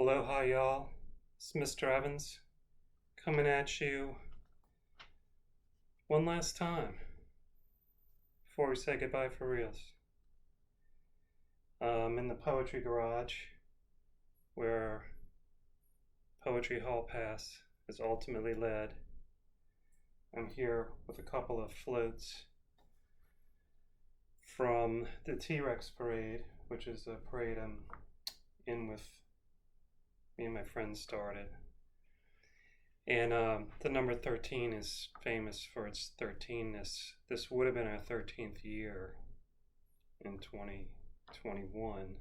Aloha, y'all. It's Mr. Evans coming at you one last time before we say goodbye for reals. In the Poetry Garage, where Poetry Hall Pass is ultimately led. I'm here with a couple of floats from the T-Rex Parade, which is a parade I'm in with me and my friends started. And the number 13 is famous for its 13ness. This would have been our 13th year in 2021.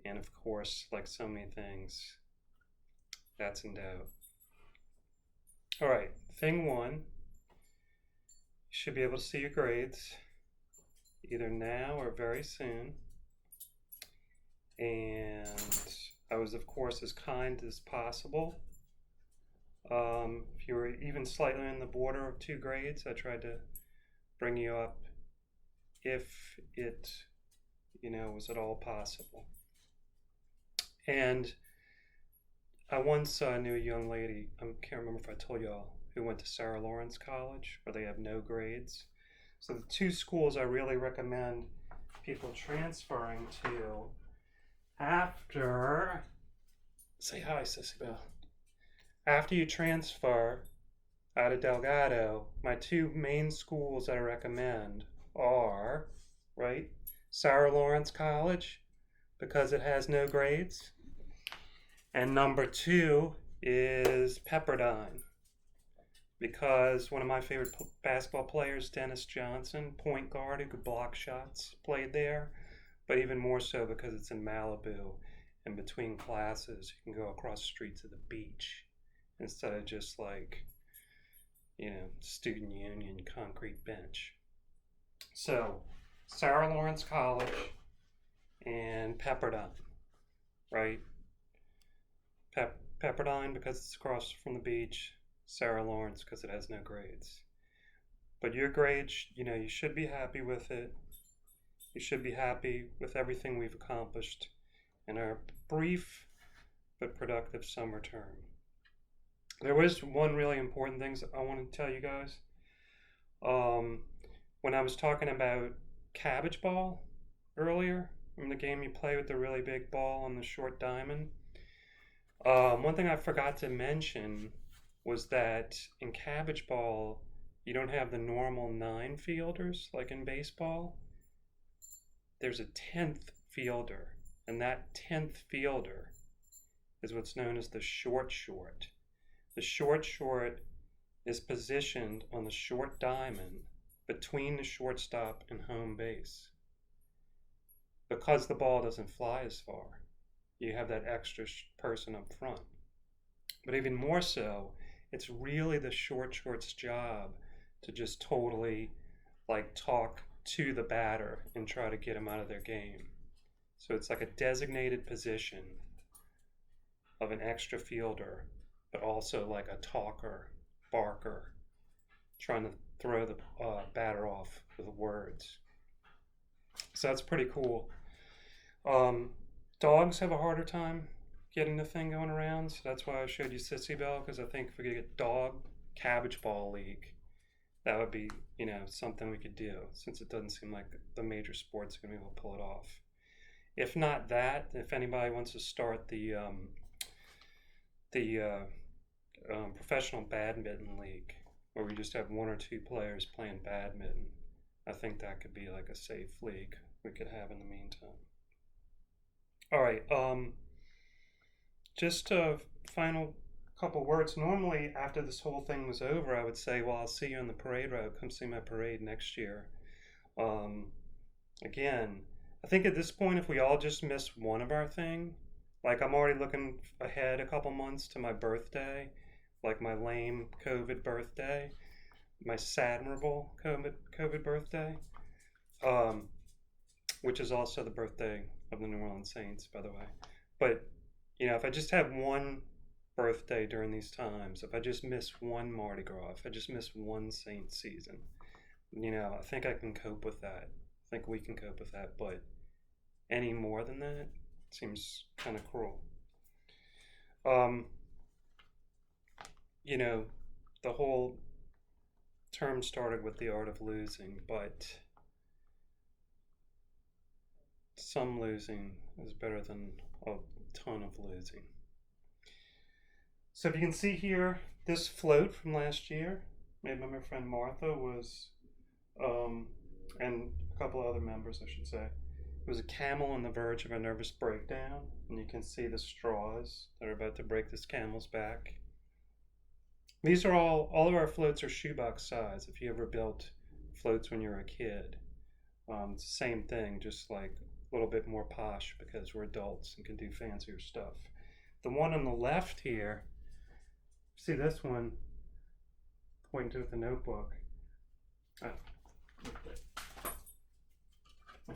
And of course, like so many things, that's in doubt. All right, thing one, you should be able to see your grades either now or very soon. And I was, of course, as kind as possible. If you were even slightly on the border of 2 grades, I tried to bring you up if it, was at all possible. And I once knew a young lady, I can't remember if I told y'all, who went to Sarah Lawrence College, where they have no grades. So the 2 schools I really recommend people transferring to after, say hi, Sissy Belle. After you transfer out of Delgado, my 2 main schools I recommend are, right, Sarah Lawrence College, because it has no grades. And number 2 is Pepperdine, because one of my favorite basketball players, Dennis Johnson, point guard who could block shots, played there. But even more so because it's in Malibu, and between classes you can go across the street to the beach instead of just like, student union concrete bench. So Sarah Lawrence College and Pepperdine, right? Pepperdine because it's across from the beach, Sarah Lawrence because it has no grades. But your grades, you should be happy with it. You should be happy with everything we've accomplished in our brief but productive summer term. There was one really important thing I want to tell you guys. When I was talking about Cabbage Ball earlier, from the game you play with the really big ball on the short diamond, one thing I forgot to mention was that in Cabbage Ball, you don't have the normal 9 fielders like in baseball. There's a 10th fielder, and that 10th fielder is what's known as the short. The short is positioned on the short diamond between the shortstop and home base. Because the ball doesn't fly as far, you have that extra person up front. But even more so, it's really the short's job to just totally talk to the batter and try to get them out of their game. So it's like a designated position of an extra fielder, but also like a talker, barker, trying to throw the batter off with words. So that's pretty cool. Dogs have a harder time getting the thing going around, so that's why I showed you Sissy Belle, because I think if we could get dog Cabbage Ball League, that would be, something we could do, since it doesn't seem like the major sports are going to be able to pull it off. If not that, if anybody wants to start the professional badminton league, where we just have 1 or 2 players playing badminton, I think that could be like a safe league we could have in the meantime. All right, just a final couple words. Normally, after this whole thing was over, I would say, well, I'll see you on the parade road. Come see my parade next year. Again, I think at this point, if we all just miss one of our thing, I'm already looking ahead a couple months to my birthday, my lame COVID birthday, my sadmirable COVID birthday, which is also the birthday of the New Orleans Saints, by the way. But, if I just have one birthday during these times, if I just miss one Mardi Gras, if I just miss one Saint season, I think I can cope with that. I think we can cope with that. But any more than that seems kind of cruel. Um, you know, the whole term started with the art of losing, but some losing is better than a ton of losing. So if you can see here, this float from last year, made by my friend Martha, was, and a couple of other members, I should say. It was a camel on the verge of a nervous breakdown, and you can see the straws that are about to break this camel's back. These are all of our floats are shoebox size. If you ever built floats when you were a kid, it's the same thing, just like a little bit more posh because we're adults and can do fancier stuff. The one on the left here, see this one, pointing to the notebook.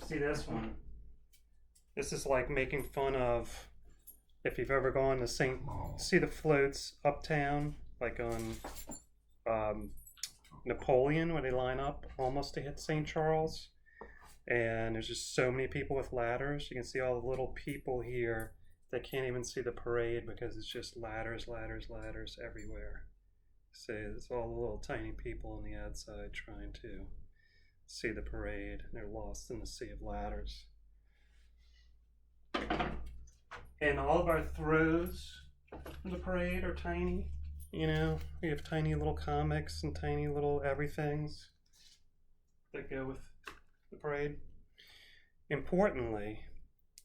See this one. This is like making fun of, if you've ever gone to see the floats uptown, like on Napoleon, where they line up almost to hit St. Charles. And there's just so many people with ladders. You can see all the little people here that can't even see the parade because it's just ladders, ladders, ladders everywhere. So it's all the little tiny people on the outside trying to see the parade. They're lost in the sea of ladders. And all of our throws in the parade are tiny. You know, we have tiny little comics and tiny little everythings that go with the parade. Importantly,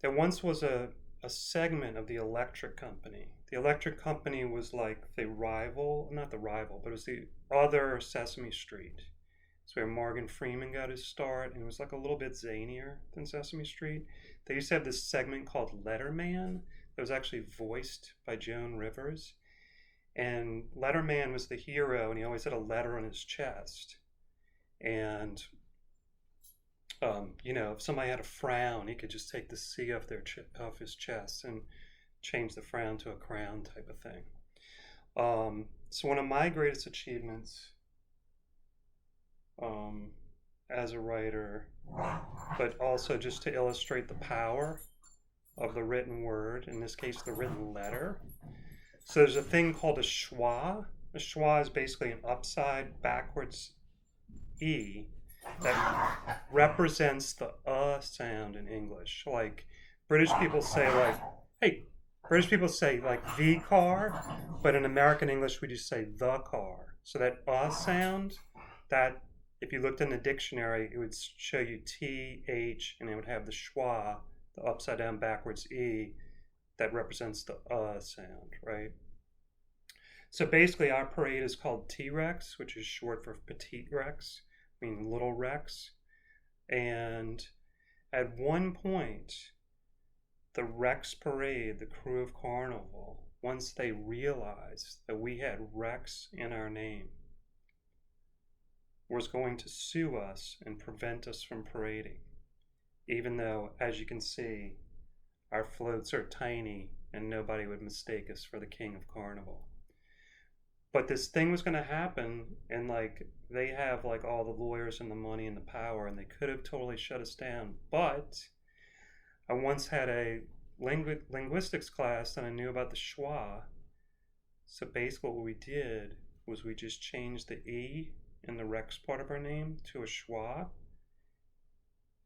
there once was a segment of the electric company. The electric company was like the rival, not the rival, but it was the other Sesame Street. It's where Morgan Freeman got his start, and it was like a little bit zanier than Sesame Street. They used to have this segment called Letterman that was actually voiced by Joan Rivers. And Letterman was the hero, and he always had a letter on his chest. And, you know, if somebody had a frown, he could just take the C off his chest and change the frown to a crown type of thing. So one of my greatest achievements as a writer, but also just to illustrate the power of the written word, in this case the written letter. So there's a thing called a schwa. A schwa is basically an upside backwards E that represents the sound in English. Like British people say like, hey, British people say like the car, but in American English we just say the car. So that sound, that if you looked in the dictionary, it would show you T, H, and it would have the schwa, the upside down backwards E, that represents the sound, right? So basically our parade is called T-Rex, which is short for Petite Rex, meaning little Rex. And at one point, the Rex Parade, the crew of Carnival, once they realized that we had Rex in our name, was going to sue us and prevent us from parading. Even though, as you can see, our floats are tiny and nobody would mistake us for the king of Carnival. But this thing was going to happen, and like they have like all the lawyers and the money and the power, and they could have totally shut us down. But I once had a linguistics class and I knew about the schwa. So basically what we did was we just changed the E in the Rex part of our name to a schwa.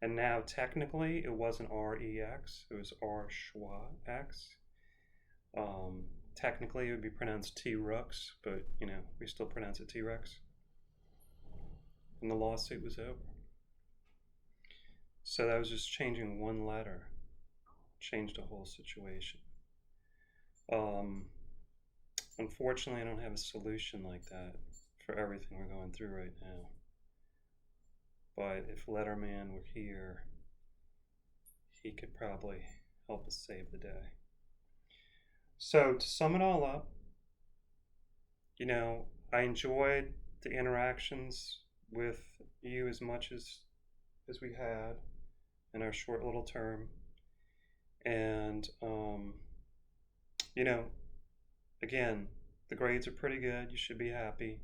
And now technically it wasn't R-E-X, it was R-Schwa-X. Technically it would be pronounced T-Rux, but you know, we still pronounce it T-Rex. And the lawsuit was over. So that was just changing one letter. Changed the whole situation. Unfortunately, I don't have a solution like that for everything we're going through right now. But if Letterman were here, he could probably help us save the day. So to sum it all up, you know, I enjoyed the interactions with you as much as we had in our short little term. And, you know, again, the grades are pretty good. You should be happy.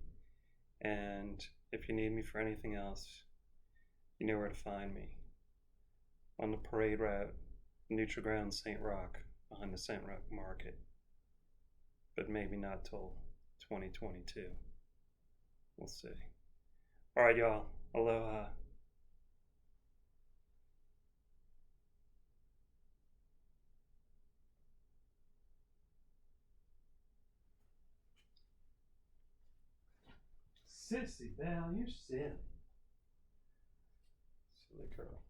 And if you need me for anything else, you know where to find me. On the parade route, Neutral Ground, St. Roch, behind the St. Roch Market. but maybe not till 2022. We'll see. All right, y'all. Aloha. Sissy Belle, you're silly. Silly girl.